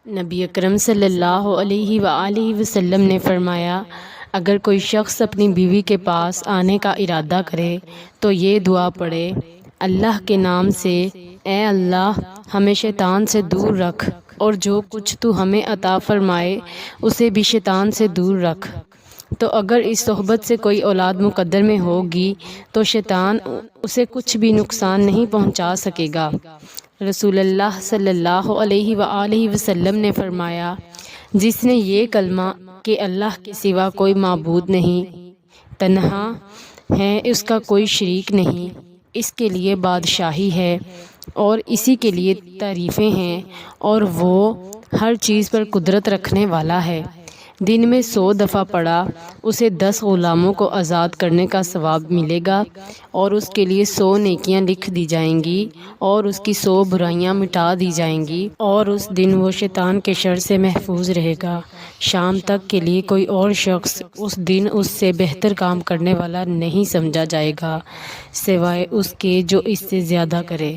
نبی اکرم صلی اللہ علیہ وآلہ وسلم نے فرمایا، اگر کوئی شخص اپنی بیوی کے پاس آنے کا ارادہ کرے تو یہ دعا پڑھے، اللہ کے نام سے، اے اللہ ہمیں شیطان سے دور رکھ، اور جو کچھ تو ہمیں عطا فرمائے اسے بھی شیطان سے دور رکھ۔ تو اگر اس صحبت سے کوئی اولاد مقدر میں ہوگی تو شیطان اسے کچھ بھی نقصان نہیں پہنچا سکے گا۔ رسول اللہ صلی اللہ علیہ وآلہ وسلم نے فرمایا، جس نے یہ کلمہ کہ اللہ کے سوا کوئی معبود نہیں، تنہا ہے، اس کا کوئی شریک نہیں، اس کے لیے بادشاہی ہے اور اسی کے لیے تعریفیں ہیں، اور وہ ہر چیز پر قدرت رکھنے والا ہے، دن میں 100 دفعہ پڑھا، اسے 10 غلاموں کو آزاد کرنے کا ثواب ملے گا، اور اس کے لیے 100 نیکیاں لکھ دی جائیں گی، اور اس کی 100 برائیاں مٹا دی جائیں گی، اور اس دن وہ شیطان کے شر سے محفوظ رہے گا۔ شام تک کے لیے کوئی اور شخص اس دن اس سے بہتر کام کرنے والا نہیں سمجھا جائے گا، سوائے اس کے جو اس سے زیادہ کرے۔